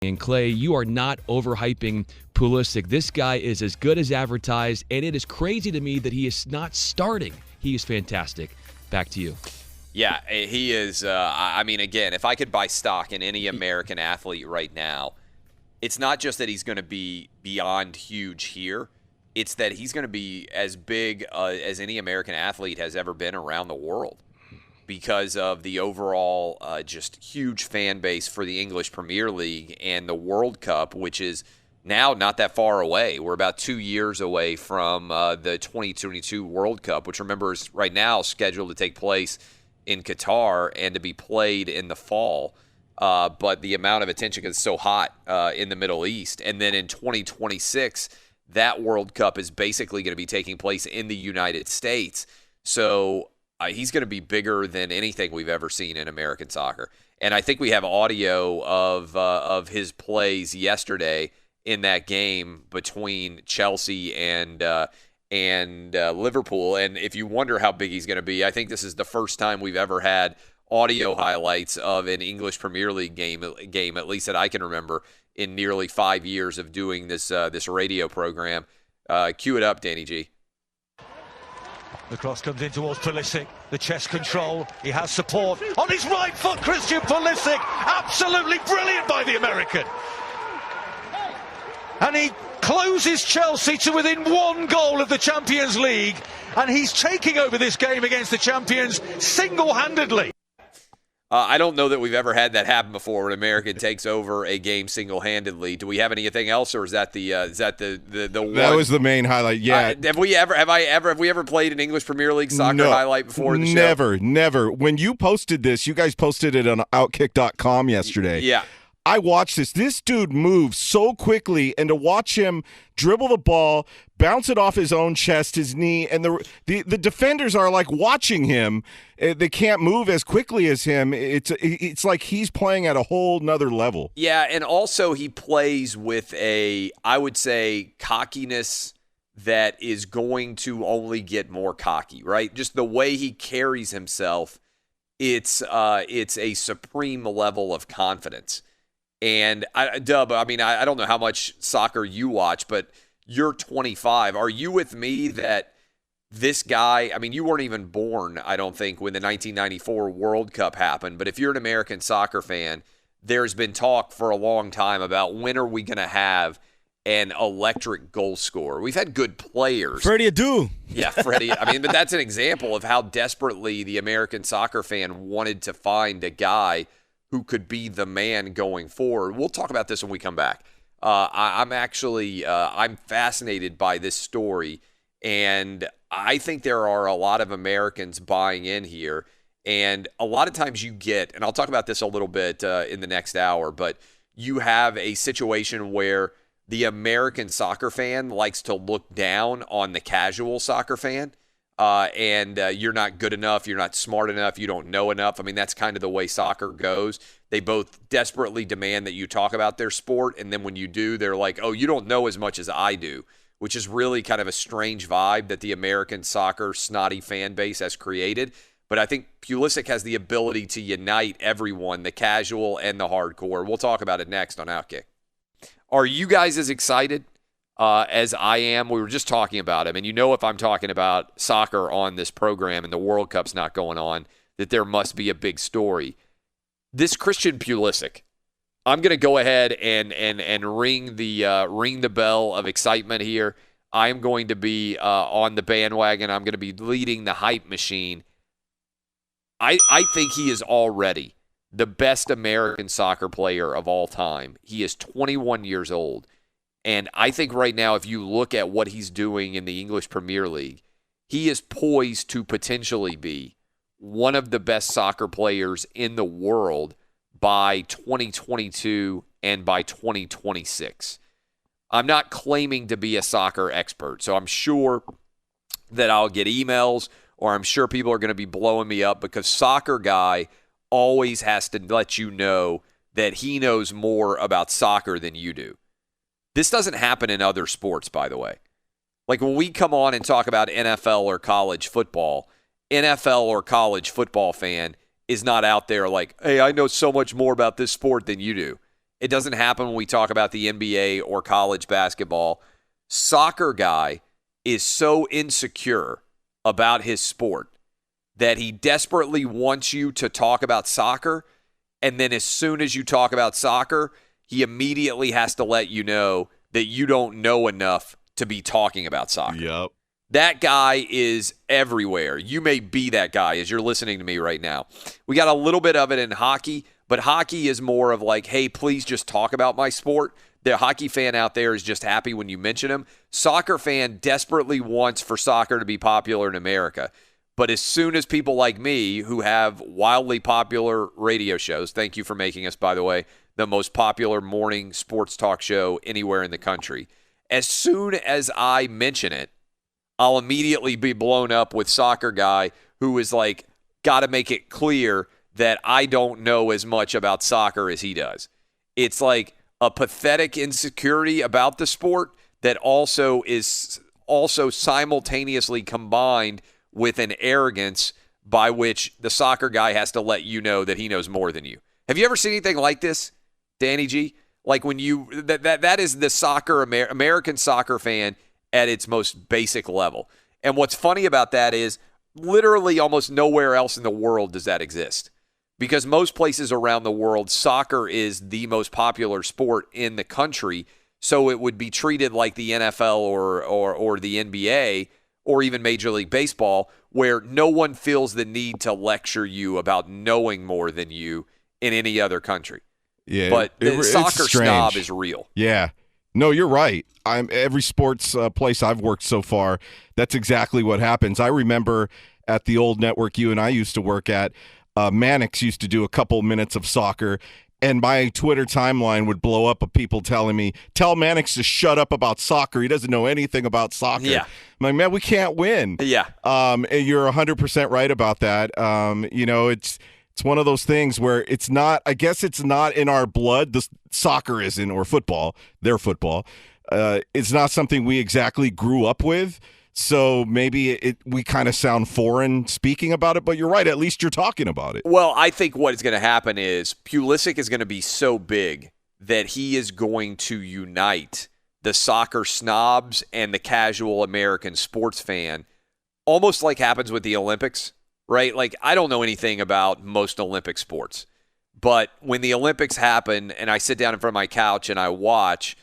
And Clay, you are not overhyping Pulisic. This guy is as good as advertised, and it is crazy to me that he is not starting. He is fantastic. Back to you. Yeah, he is. I mean, again, if I could buy stock in any American athlete right now, it's not just that he's going to be beyond huge here. It's that he's going to be as big as any American athlete has ever been around the world because of the overall just huge fan base for the English Premier League and the World Cup, which is now not that far away. We're about 2 years away from the 2022 World Cup, which, remember, is right now scheduled to take place in Qatar and to be played in the fall. But the amount of attention is so hot in the Middle East. And then in 2026, that World Cup is basically going to be taking place in the United States. So he's going to be bigger than anything we've ever seen in American soccer. And I think we have audio of his plays yesterday in that game between Chelsea and Liverpool. And if you wonder how big he's going to be, I think this is the first time we've ever had audio highlights of an English Premier League game, at least that I can remember, in nearly 5 years of doing this radio program. Cue it up, Danny G. The cross comes in towards Pulisic. The chest control. He has support on his right foot. Christian Pulisic. Absolutely brilliant by the American. And he closes Chelsea to within one goal of the Champions League. And he's taking over this game against the champions single-handedly. I don't know that we've ever had that happen before, when an American takes over a game single-handedly. Do we have anything else, or is that the one? That was the main highlight. Yeah. Have we ever played an English Premier League soccer highlight before the show? Never. When you posted this, you guys posted it on OutKick.com yesterday. Yeah. I watched this. This dude moves so quickly, and to watch him dribble the ball, bounce it off his own chest, his knee, and the defenders are like watching him. They can't move as quickly as him. It's like he's playing at a whole nother level. Yeah, and also he plays with I would say, cockiness that is going to only get more cocky, right? Just the way he carries himself, it's a supreme level of confidence. And, Dub, I mean, I don't know how much soccer you watch, but you're 25. Are you with me that this guy, I mean, you weren't even born, I don't think, when the 1994 World Cup happened. But if you're an American soccer fan, there's been talk for a long time about when are we going to have an electric goal scorer. We've had good players. Freddie Adu. Yeah, Freddie. I mean, but that's an example of how desperately the American soccer fan wanted to find a guy who could be the man going forward. We'll talk about this when we come back. I'm fascinated by this story, and I think there are a lot of Americans buying in here. And a lot of times you get, and I'll talk about this a little bit in the next hour, but you have a situation where the American soccer fan likes to look down on the casual soccer fan. And you're not good enough, you're not smart enough, you don't know enough. I mean, that's kind of the way soccer goes. They both desperately demand that you talk about their sport, and then when you do, they're like, oh, you don't know as much as I do, which is really kind of a strange vibe that the American soccer snotty fan base has created. But I think Pulisic has the ability to unite everyone, the casual and the hardcore. We'll talk about it next on OutKick. Are you guys as excited as I am? We were just talking about him, and you know, if I'm talking about soccer on this program and the World Cup's not going on, that there must be a big story. This Christian Pulisic, I'm going to go ahead and ring the bell of excitement here. I am going to be on the bandwagon. I'm going to be leading the hype machine. I think he is already the best American soccer player of all time. He is 21 years old. And I think right now, if you look at what he's doing in the English Premier League, he is poised to potentially be one of the best soccer players in the world by 2022 and by 2026. I'm not claiming to be a soccer expert, so I'm sure that I'll get emails, or I'm sure people are going to be blowing me up, because Soccer Guy always has to let you know that he knows more about soccer than you do. This doesn't happen in other sports, by the way. Like when we come on and talk about NFL or college football, NFL or college football fan is not out there like, hey, I know so much more about this sport than you do. It doesn't happen when we talk about the NBA or college basketball. Soccer guy is so insecure about his sport that he desperately wants you to talk about soccer, and then as soon as you talk about soccer, he immediately has to let you know that you don't know enough to be talking about soccer. Yep. That guy is everywhere. You may be that guy as you're listening to me right now. We got a little bit of it in hockey, but hockey is more of like, hey, please just talk about my sport. The hockey fan out there is just happy when you mention him. Soccer fan desperately wants for soccer to be popular in America. But as soon as people like me who have wildly popular radio shows, thank you for making us, by the way, the most popular morning sports talk show anywhere in the country, as soon as I mention it, I'll immediately be blown up with soccer guy who is like, got to make it clear that I don't know as much about soccer as he does. It's like a pathetic insecurity about the sport that also is also simultaneously combined with an arrogance by which the soccer guy has to let you know that he knows more than you. Have you ever seen anything like this, Danny G? Like when you that is the soccer American soccer fan at its most basic level. And what's funny about that is literally almost nowhere else in the world does that exist. Because most places around the world, soccer is the most popular sport in the country, so it would be treated like the NFL or the NBA or even Major League Baseball, where no one feels the need to lecture you about knowing more than you in any other country. Yeah, but the soccer strange. snob is real. Yeah. No, you're right. Every sports place I've worked so far, that's exactly what happens. I remember at the old network you and I used to work at, Mannix used to do a couple minutes of soccer, and my Twitter timeline would blow up of people telling me, tell Mannix to shut up about soccer. He doesn't know anything about soccer. Yeah. I'm like, man, we can't win. Yeah. And you're 100% right about that. It's one of those things where it's not, I guess it's not in our blood. The soccer isn't, or football, their football. It's not something we exactly grew up with. So maybe we kind of sound foreign speaking about it, but you're right. At least you're talking about it. Well, I think what is going to happen is Pulisic is going to be so big that he is going to unite the soccer snobs and the casual American sports fan, almost like happens with the Olympics, right? Like, I don't know anything about most Olympic sports, but when the Olympics happen and I sit down in front of my couch and I watch,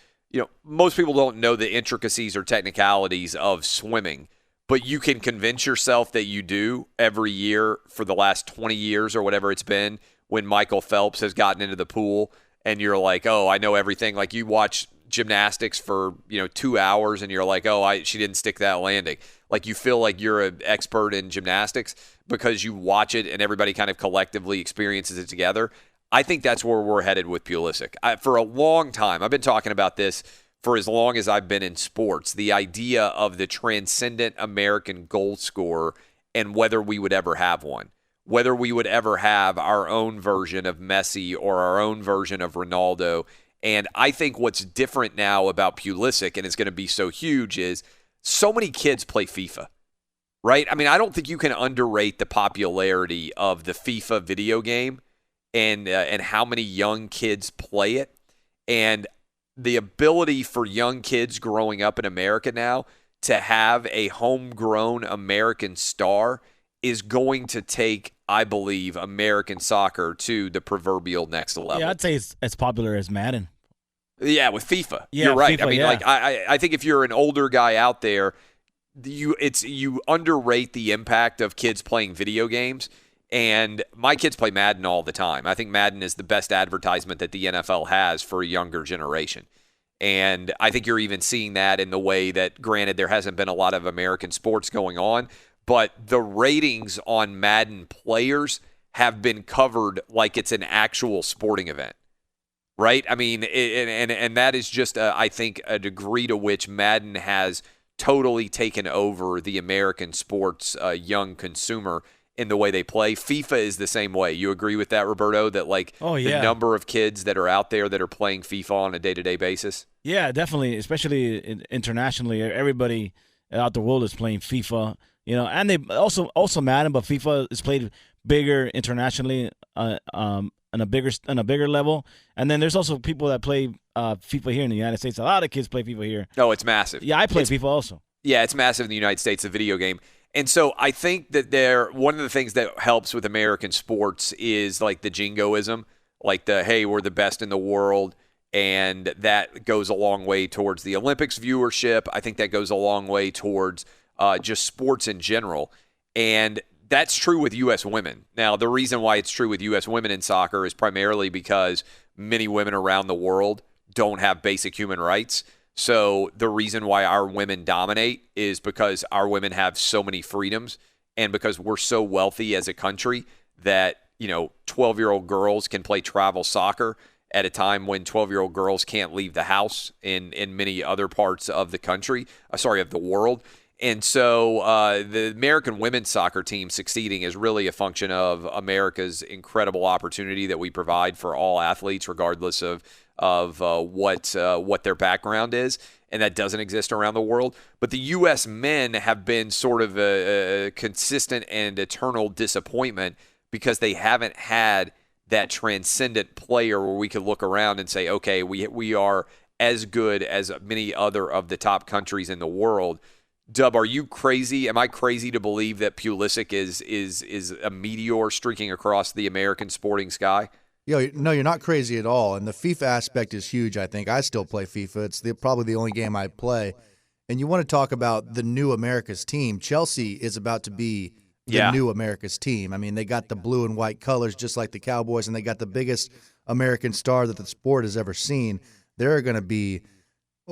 most people don't know the intricacies or technicalities of swimming, but you can convince yourself that you do every year for the last 20 years or whatever it's been when Michael Phelps has gotten into the pool and you're like, oh, I know everything. Like you watch gymnastics for, 2 hours and you're like, oh, she didn't stick that landing. Like you feel like you're an expert in gymnastics because you watch it and everybody kind of collectively experiences it together. I think that's where we're headed with Pulisic. For a long time, I've been talking about this for as long as I've been in sports, the idea of the transcendent American goal scorer and whether we would ever have one, whether we would ever have our own version of Messi or our own version of Ronaldo. And I think what's different now about Pulisic, and it's going to be so huge, is so many kids play FIFA, right? I mean, I don't think you can underrate the popularity of the FIFA video game and how many young kids play it. And the ability for young kids growing up in America now to have a homegrown American star is going to take, I believe, American soccer to the provievrovial next level. Yeah, I'd say it's as popular as Madden. Yeah, with FIFA. Yeah, you're right. FIFA, I mean, yeah. I think if you're an older guy out there, you underrate the impact of kids playing video games. And my kids play Madden all the time. I think Madden is the best advertisement that the NFL has for a younger generation. And I think you're even seeing that in the way that, granted, there hasn't been a lot of American sports going on, but the ratings on Madden players have been covered like it's an actual sporting event, right? I mean, and that is just, I think, a degree to which Madden has totally taken over the American sports young consumer in the way they play. FIFA is the same way. You agree with that, Roberto, that the number of kids that are out there that are playing FIFA on a day-to-day basis? Yeah, definitely, especially internationally. Everybody out the world is playing FIFA, and they also Madden, but FIFA is played bigger internationally on a bigger level. And then there's also people that play FIFA here in the United States. A lot of kids play FIFA here. No, it's massive. Yeah, I play FIFA also. Yeah, it's massive in the United States, the video game. And so I think that one of the things that helps with American sports is like the jingoism, like the, hey, we're the best in the world. And that goes a long way towards the Olympics viewership. I think that goes a long way towards just sports in general. And that's true with U.S. women. Now, the reason why it's true with U.S. women in soccer is primarily because many women around the world don't have basic human rights. So the reason why our women dominate is because our women have so many freedoms and because we're so wealthy as a country that, 12-year-old girls can play travel soccer at a time when 12-year-old girls can't leave the house in many other parts of the country, of the world. And so the American women's soccer team succeeding is really a function of America's incredible opportunity that we provide for all athletes, regardless of what their background is. And that doesn't exist around the world. But the U.S. men have been sort of a consistent and eternal disappointment because they haven't had that transcendent player where we could look around and say, okay, we are as good as many other of the top countries in the world. Dub, are you crazy? Am I crazy to believe that Pulisic is a meteor streaking across the American sporting sky? No, you're not crazy at all. And the FIFA aspect is huge, I think. I still play FIFA. It's probably the only game I play. And you want to talk about the new America's team. Chelsea is about to be the new America's team. I mean, they got the blue and white colors just like the Cowboys, and they got the biggest American star that the sport has ever seen. There are going to be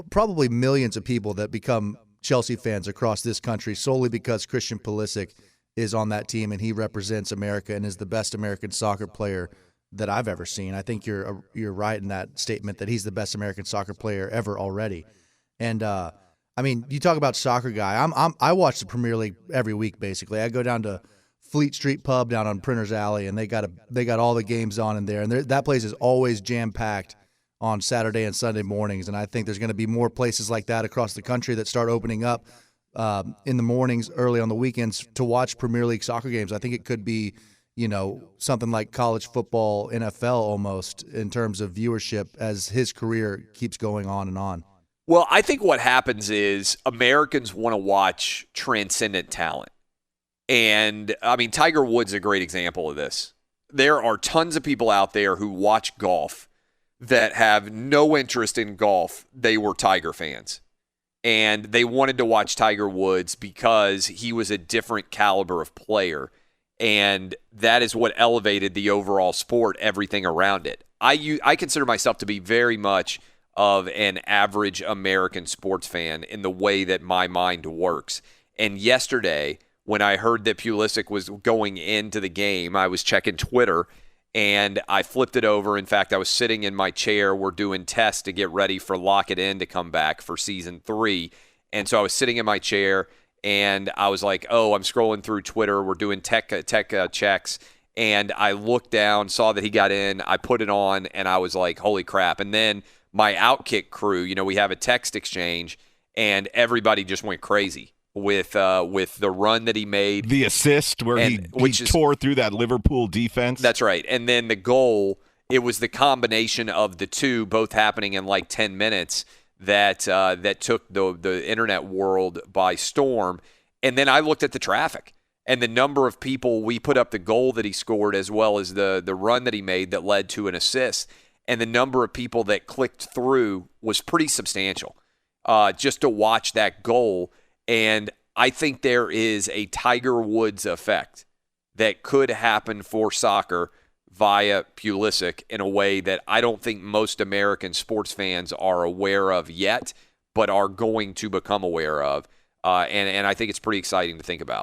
probably millions of people that become Chelsea fans across this country solely because Christian Pulisic is on that team and he represents America and is the best American soccer player that I've ever seen. I think you're right in that statement that he's the best American soccer player ever already. And I mean, you talk about soccer guy. I watch the Premier League every week basically. I go down to Fleet Street Pub down on Printers Alley, and they got all the games on in there, and that place is always jam packed on Saturday and Sunday mornings. And I think there's going to be more places like that across the country that start opening up in the mornings, early on the weekends to watch Premier League soccer games. I think it could be, something like college football, NFL almost in terms of viewership as his career keeps going on and on. Well, I think what happens is Americans want to watch transcendent talent. And, I mean, Tiger Woods is a great example of this. There are tons of people out there who watch golf that have no interest in golf. They were Tiger fans. And they wanted to watch Tiger Woods because he was a different caliber of player. And that is what elevated the overall sport, everything around it. I consider myself to be very much of an average American sports fan in the way that my mind works. And yesterday, when I heard that Pulisic was going into the game, I was checking Twitter, and I flipped it over. In fact, I was sitting in my chair. We're doing tests to get ready for Lock It In to come back for Season 3. And so I was sitting in my chair, and I was like, I'm scrolling through Twitter. We're doing tech checks. And I looked down, saw that he got in. I put it on, and I was like, holy crap. And then my OutKick crew, we have a text exchange, and everybody just went crazy with the run that he made. The assist where he tore through that Liverpool defense. That's right. And then the goal, it was the combination of the two, both happening in like 10 minutes, that took the internet world by storm. And then I looked at the traffic and the number of people. We put up the goal that he scored as well as the run that he made that led to an assist. And the number of people that clicked through was pretty substantial just to watch that goal. And I think there is a Tiger Woods effect that could happen for soccer via Pulisic in a way that I don't think most American sports fans are aware of yet, but are going to become aware of. And I think it's pretty exciting to think about.